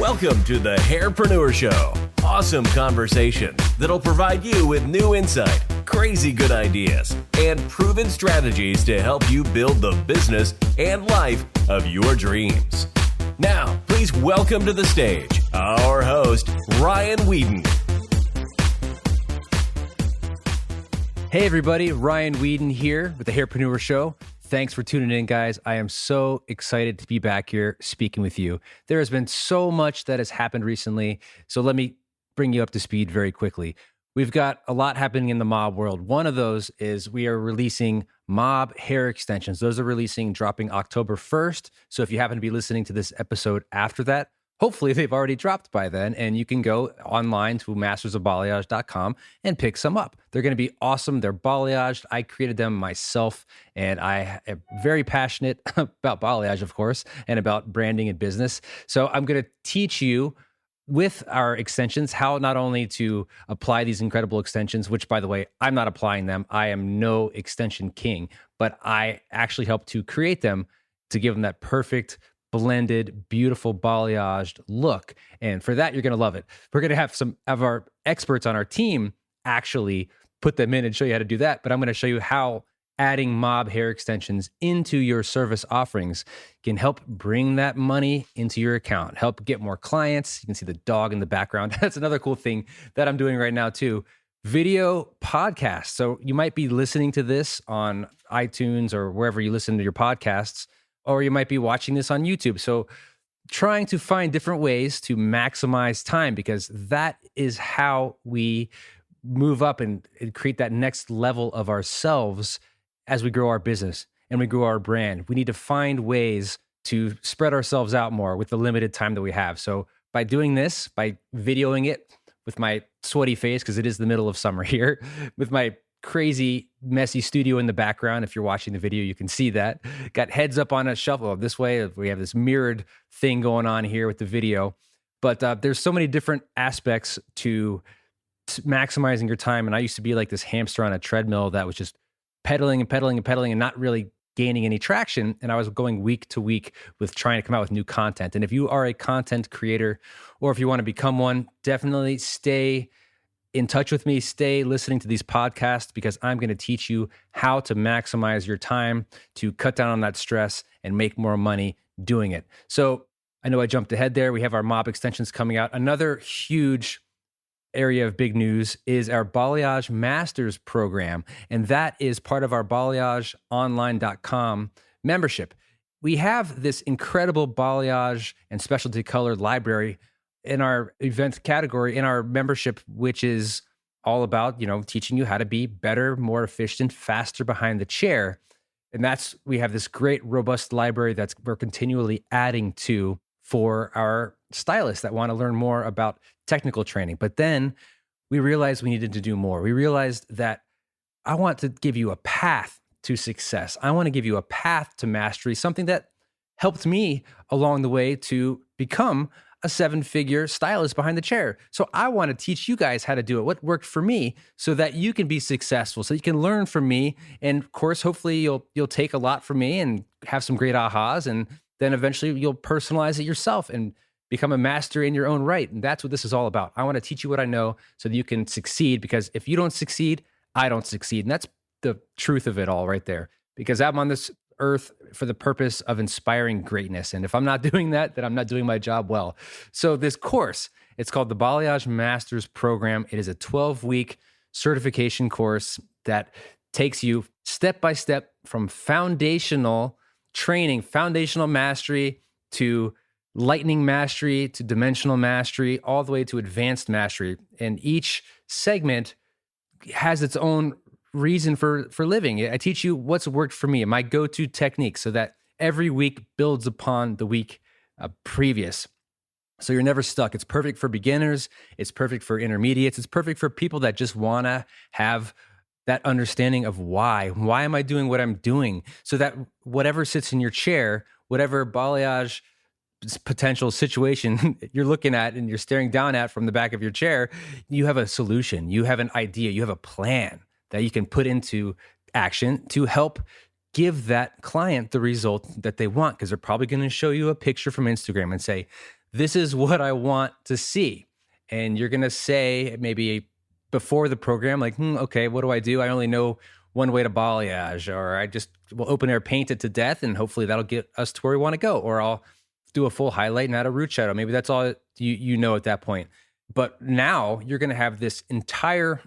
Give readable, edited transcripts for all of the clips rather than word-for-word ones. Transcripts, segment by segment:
Welcome to the Hairpreneur Show. Awesome conversation that'll provide you with new insight, crazy good ideas, and proven strategies to help you build the business and life of your dreams. Now, please welcome to the stage our host, Ryan Weeden. Hey everybody, Ryan Weeden here with the Hairpreneur Show. Thanks for tuning in, guys. I am so excited to be back here speaking with you. There has been so much that has happened recently, so let me bring you up to speed very quickly. We've got a lot happening in the mob world. One of those is we are releasing mob hair extensions. Those are dropping October 1st. So if you happen to be listening to this episode after that, hopefully they've already dropped by then, and you can go online to mastersofbalayage.com and pick some up. They're going to be awesome. They're balayaged. I created them myself, and I am very passionate about balayage, of course, and about branding and business. So I'm going to teach you with our extensions how not only to apply these incredible extensions, which, by the way, I'm not applying them. I am no extension king, but I actually help to create them to give them that perfect blended, beautiful balayaged look. And for that, you're going to love it. We're going to have some of our experts on our team actually put them in and show you how to do that. But I'm going to show you how adding mob hair extensions into your service offerings can help bring that money into your account, help get more clients. You can see the dog in the background. That's another cool thing that I'm doing right now too. Video podcast. So you might be listening to this on iTunes or wherever you listen to your podcasts, or you might be watching this on YouTube. So trying to find different ways to maximize time, because that is how we move up and create that next level of ourselves as we grow our business and we grow our brand. We need to find ways to spread ourselves out more with the limited time that we have. So by doing this, by videoing it with my sweaty face, because it is the middle of summer here, with my crazy, messy studio in the background. If you're watching the video, you can see that. Got heads up on a shelf. Oh, this way, we have this mirrored thing going on here with the video. But there's so many different aspects to maximizing your time. And I used to be like this hamster on a treadmill that was just pedaling and pedaling and pedaling and not really gaining any traction. And I was going week to week with trying to come out with new content. And if you are a content creator, or if you want to become one, definitely stay in touch with me, stay listening to these podcasts, because I'm going to teach you how to maximize your time to cut down on that stress and make more money doing it. So I know I jumped ahead there. We have our mob extensions coming out. Another huge area of big news is our Balayage Masters program, and that is part of our balayageonline.com membership. We have this incredible balayage and specialty color library in our event category in our membership, which is all about, teaching you how to be better, more efficient, faster behind the chair. And we have this great, robust library we're continually adding to for our stylists that want to learn more about technical training. But then we realized we needed to do more. We realized that I want to give you a path to success. I want to give you a path to mastery, something that helped me along the way to become a 7-figure stylist behind the chair. So I want to teach you guys how to do it, what worked for me, so that you can be successful, so you can learn from me. And of course, hopefully you'll take a lot from me and have some great ahas, and then eventually you'll personalize it yourself and become a master in your own right. And that's what this is all about. I want to teach you what I know so that you can succeed, because if you don't succeed, I don't succeed. And that's the truth of it all right there, because I'm on this earth for the purpose of inspiring greatness. And if I'm not doing that, then I'm not doing my job well. So this course, it's called the Balayage Masters Program. It is a 12-week certification course that takes you step by step from foundational training, foundational mastery, to lightning mastery, to dimensional mastery, all the way to advanced mastery. And each segment has its own reason for living. I teach you what's worked for me, my go-to technique, so that every week builds upon the week previous. So you're never stuck. It's perfect for beginners. It's perfect for intermediates. It's perfect for people that just want to have that understanding of why. Why am I doing what I'm doing? So that whatever sits in your chair, whatever balayage potential situation you're looking at and you're staring down at from the back of your chair, you have a solution. You have an idea. You have a plan that you can put into action to help give that client the result that they want, because they're probably going to show you a picture from Instagram and say, this is what I want to see. And you're going to say maybe before the program, like, okay, what do I do? I only know one way to balayage, or I just will open air paint it to death, and hopefully that'll get us to where we want to go. Or I'll do a full highlight and add a root shadow. Maybe that's all you know at that point. But now you're going to have this entire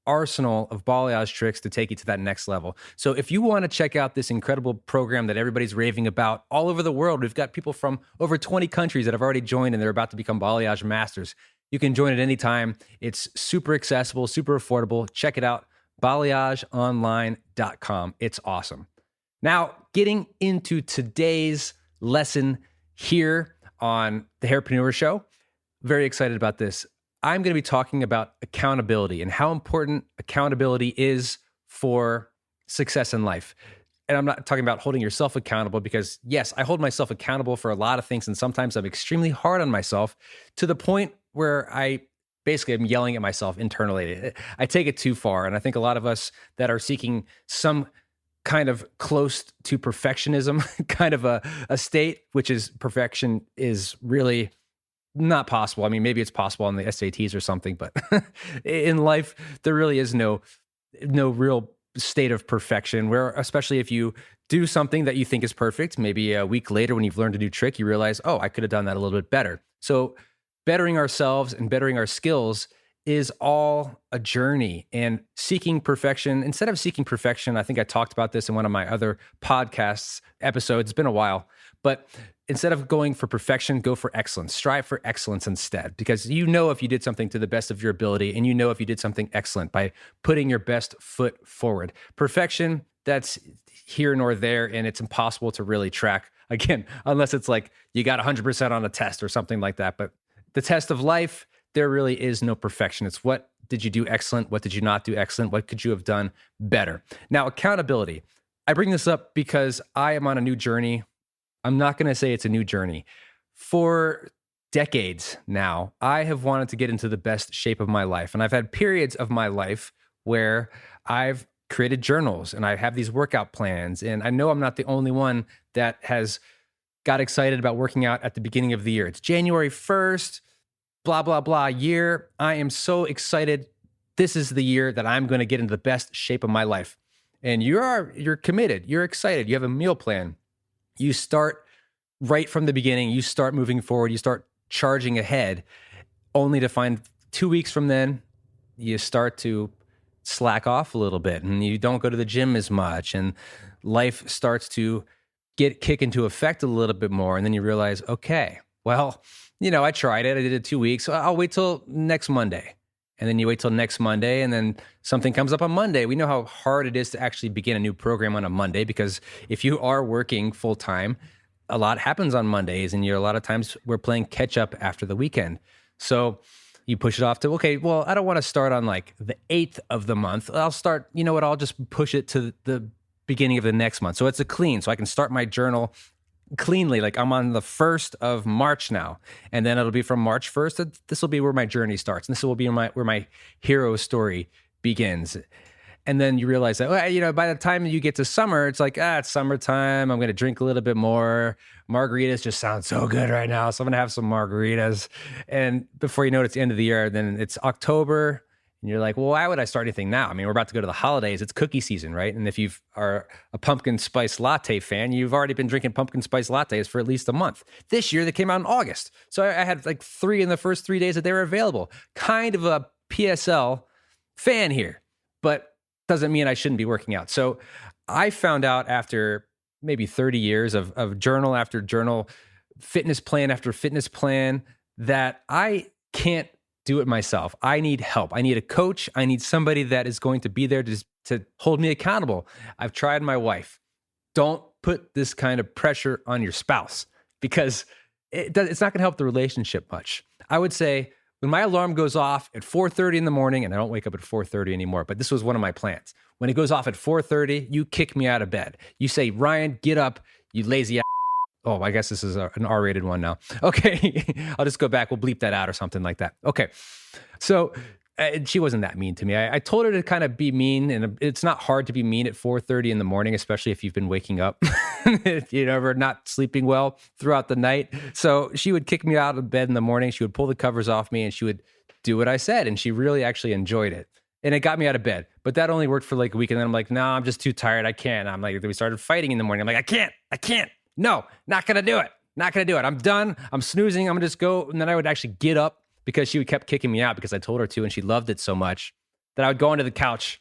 arsenal of balayage tricks to take you to that next level. So if you want to check out this incredible program that everybody's raving about all over the world, we've got people from over 20 countries that have already joined and they're about to become balayage masters. You can join at any time. It's super accessible, super affordable. Check it out, balayageonline.com. It's awesome. Now, getting into today's lesson here on the Hairpreneur Show, very excited about this. I'm going to be talking about accountability and how important accountability is for success in life. And I'm not talking about holding yourself accountable, because yes, I hold myself accountable for a lot of things. And sometimes I'm extremely hard on myself to the point where I basically am yelling at myself internally. I take it too far. And I think a lot of us that are seeking some kind of close to perfectionism, kind of a state, which is perfection, is really not possible. I mean, maybe it's possible on the SATs or something, but in life, there really is no real state of perfection, where especially if you do something that you think is perfect, maybe a week later when you've learned a new trick, you realize, oh, I could have done that a little bit better. So bettering ourselves and bettering our skills is all a journey. And seeking perfection, instead of seeking perfection, I think I talked about this in one of my other podcasts episodes, it's been a while, but instead of going for perfection, go for excellence. Strive for excellence instead, because you know if you did something to the best of your ability, and you know if you did something excellent by putting your best foot forward. Perfection, that's here nor there, and it's impossible to really track, again, unless it's like you got 100% on a test or something like that. But the test of life, there really is no perfection. It's what did you do excellent? What did you not do excellent? What could you have done better? Now, accountability. I bring this up because I am on a new journey. I'm not going to say it's a new journey. For decades now, I have wanted to get into the best shape of my life. And I've had periods of my life where I've created journals and I have these workout plans. And I know I'm not the only one that has got excited about working out at the beginning of the year. It's January 1st, blah, blah, blah year. I am so excited. This is the year that I'm going to get into the best shape of my life. And you're committed. You're excited. You have a meal plan. You start right from the beginning. You start moving forward. You start charging ahead, only to find 2 weeks from then, you start to slack off a little bit and you don't go to the gym as much. And life starts to kick into effect a little bit more. And then you realize, okay, well, I tried it. I did it 2 weeks. So I'll wait till next Monday. And then you wait till next Monday, and then something comes up on Monday. We know how hard it is to actually begin a new program on a Monday, because if you are working full time, a lot happens on Mondays, and a lot of times we're playing catch up after the weekend. So you push it off to, okay, well, I don't want to start on like the 8th of the month. I'll start, I'll just push it to the beginning of the next month. So it's a clean, so I can start my journal cleanly. Like I'm on the 1st of March now, and then it'll be from March 1st. This will be where my journey starts. And this will be where my hero story begins. And then you realize that, by the time you get to summer, it's like, it's summertime. I'm going to drink a little bit more. Margaritas just sound so good right now. So I'm going to have some margaritas. And before you know it, it's the end of the year. Then it's October. And you're like, well, why would I start anything now? I mean, we're about to go to the holidays. It's cookie season, right? And if you are a pumpkin spice latte fan, you've already been drinking pumpkin spice lattes for at least a month. This year, they came out in August. So I had like 3 in the first 3 days that they were available. Kind of a PSL fan here, but doesn't mean I shouldn't be working out. So I found out after maybe 30 years of journal after journal, fitness plan after fitness plan, that I can't do it myself. I need help. I need a coach. I need somebody that is going to be there to hold me accountable. I've tried my wife. Don't put this kind of pressure on your spouse, because it's not going to help the relationship much. I would say when my alarm goes off at 4:30 in the morning, and I don't wake up at 4:30 anymore, but this was one of my plans. When it goes off at 4:30, you kick me out of bed. You say, Ryan, get up, you lazy ass. Oh, I guess this is an R-rated one now. Okay, I'll just go back. We'll bleep that out or something like that. Okay, so And she wasn't that mean to me. I told her to kind of be mean, and it's not hard to be mean at 4:30 in the morning, especially if you've been waking up, if you're ever not sleeping well throughout the night. So she would kick me out of bed in the morning. She would pull the covers off me and she would do what I said. And she really actually enjoyed it. And it got me out of bed. But that only worked for like a week. And then I'm like, no, I'm just too tired. I can't. I'm like, we started fighting in the morning. I'm like, I can't. No, not going to do it. Not going to do it. I'm done. I'm snoozing. I'm going to just go. And then I would actually get up, because she would kept kicking me out because I told her to, and she loved it so much that I would go onto the couch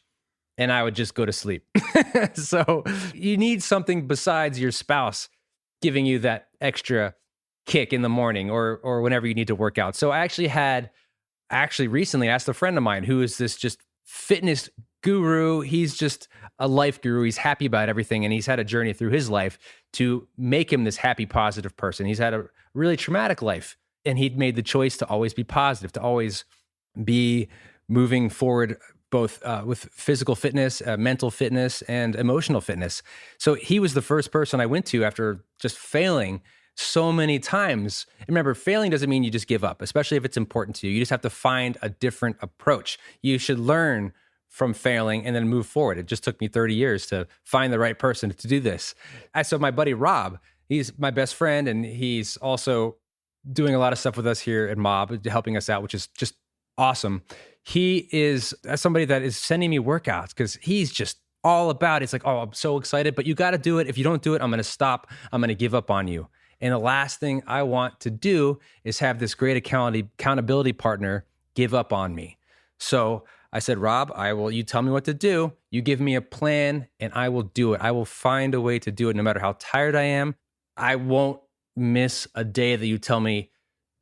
and I would just go to sleep. So you need something besides your spouse giving you that extra kick in the morning or whenever you need to work out. So I actually recently asked a friend of mine who is this just fitness guru. He's just a life guru. He's happy about everything, and he's had a journey through his life to make him this happy, positive person. He's had a really traumatic life, and he'd made the choice to always be positive, to always be moving forward, both with physical fitness, mental fitness, and emotional fitness. So he was the first person I went to after just failing so many times. Remember, failing doesn't mean you just give up, especially if it's important to you. You just have to find a different approach. You should learn from failing and then move forward. It just took me 30 years to find the right person to do this. So my buddy Rob, he's my best friend, and he's also doing a lot of stuff with us here at Mob, helping us out, which is just awesome. He is somebody that is sending me workouts because he's just all about it. It's like, oh, I'm so excited, but you got to do it. If you don't do it, I'm going to stop. I'm going to give up on you. And the last thing I want to do is have this great accountability partner give up on me. So I said, Rob, you tell me what to do. You give me a plan and I will do it. I will find a way to do it no matter how tired I am. I won't miss a day that you tell me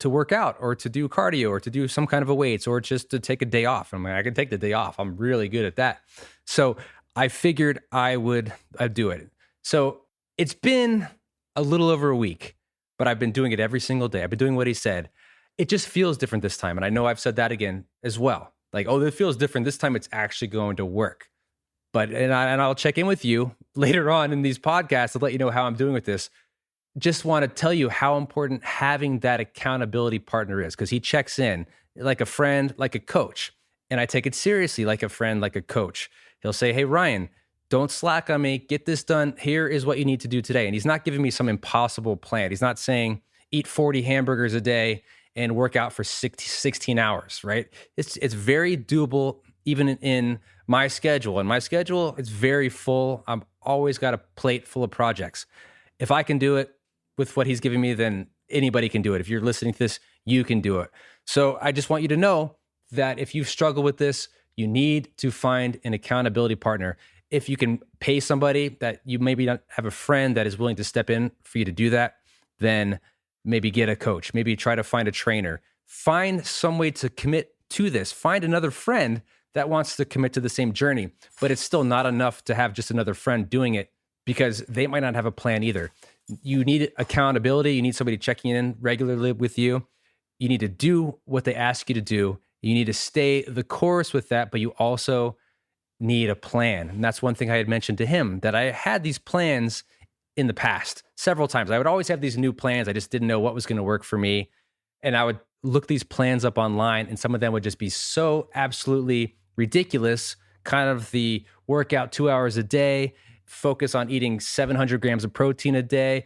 to work out or to do cardio or to do some kind of a weights or just to take a day off. I'm like, I can take the day off. I'm really good at that. So I figured I'd do it. So it's been a little over a week, but I've been doing it every single day. I've been doing what he said. It just feels different this time. And I know I've said that again as well. Like, oh, it feels different. This time it's actually going to work. And I'll check in with you later on in these podcasts to let you know how I'm doing with this. Just want to tell you how important having that accountability partner is, because he checks in like a friend, like a coach. And I take it seriously like a friend, like a coach. He'll say, hey, Ryan, don't slack on me. Get this done. Here is what you need to do today. And he's not giving me some impossible plan. He's not saying eat 40 hamburgers a day and work out for 16 hours, right? It's very doable even in my schedule. And my schedule is very full. I've always got a plate full of projects. If I can do it with what he's giving me, then anybody can do it. If you're listening to this, you can do it. So I just want you to know that if you struggle with this, you need to find an accountability partner. If you can pay somebody that you maybe don't have a friend that is willing to step in for you to do that, then maybe get a coach, maybe try to find a trainer, find some way to commit to this, find another friend that wants to commit to the same journey, but it's still not enough to have just another friend doing it because they might not have a plan either. You need accountability. You need somebody checking in regularly with you. You need to do what they ask you to do. You need to stay the course with that, but you also need a plan. And that's one thing I had mentioned to him, that I had these plans in the past several times. I would always have these new plans. I just didn't know what was going to work for me. And I would look these plans up online, and some of them would just be so absolutely ridiculous, kind of the workout 2 hours a day, focus on eating 700 grams of protein a day,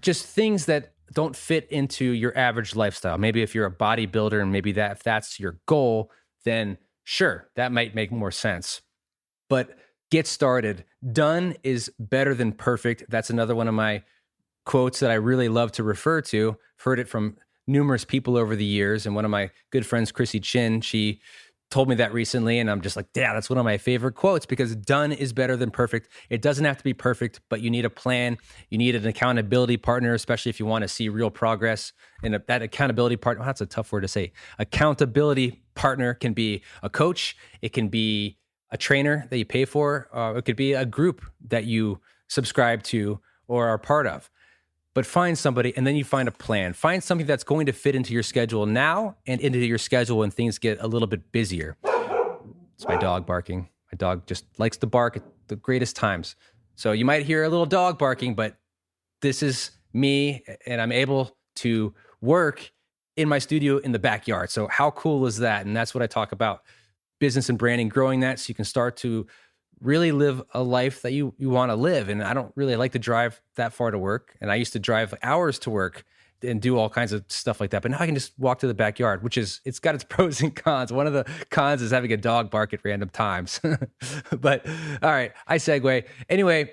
just things that don't fit into your average lifestyle. Maybe if you're a bodybuilder and maybe if that's your goal, then sure, that might make more sense. But get started. Done is better than perfect. That's another one of my quotes that I really love to refer to. I've heard it from numerous people over the years. And one of my good friends, Chrissy Chin, she told me that recently. And I'm just like, yeah, that's one of my favorite quotes, because done is better than perfect. It doesn't have to be perfect, but you need a plan. You need an accountability partner, especially if you want to see real progress. And that accountability partner, that's a tough word to say. Accountability partner can be a coach. It can be a trainer that you pay for. It could be a group that you subscribe to or are part of. But find somebody, and then you find a plan. Find something that's going to fit into your schedule now and into your schedule when things get a little bit busier. It's my dog barking. My dog just likes to bark at the greatest times. So you might hear a little dog barking, but this is me, and I'm able to work in my studio in the backyard. So how cool is that? And that's what I talk about, business and branding, growing that so you can start to really live a life that you want to live. And I don't really like to drive that far to work. And I used to drive hours to work and do all kinds of stuff like that. But now I can just walk to the backyard, it's got its pros and cons. One of the cons is having a dog bark at random times. But all right, I segue. Anyway,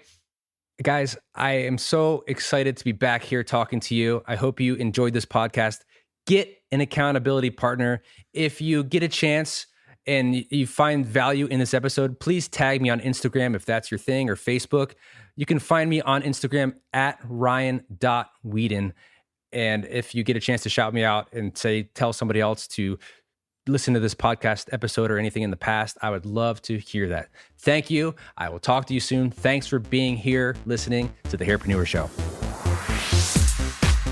guys, I am so excited to be back here talking to you. I hope you enjoyed this podcast. Get an accountability partner. If you get a chance and you find value in this episode, please tag me on Instagram if that's your thing, or Facebook. You can find me on Instagram at ryan.weeden. And if you get a chance to shout me out and tell somebody else to listen to this podcast episode or anything in the past, I would love to hear that. Thank you. I will talk to you soon. Thanks for being here, listening to the Hairpreneur Show.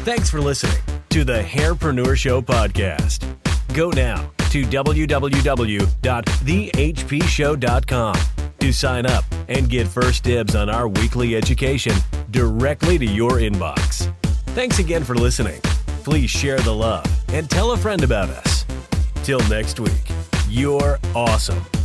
Thanks for listening to the Hairpreneur Show podcast. Go now to www.thehpshow.com to sign up and get first dibs on our weekly education directly to your inbox. Thanks again for listening. Please share the love and tell a friend about us. Till next week, you're awesome.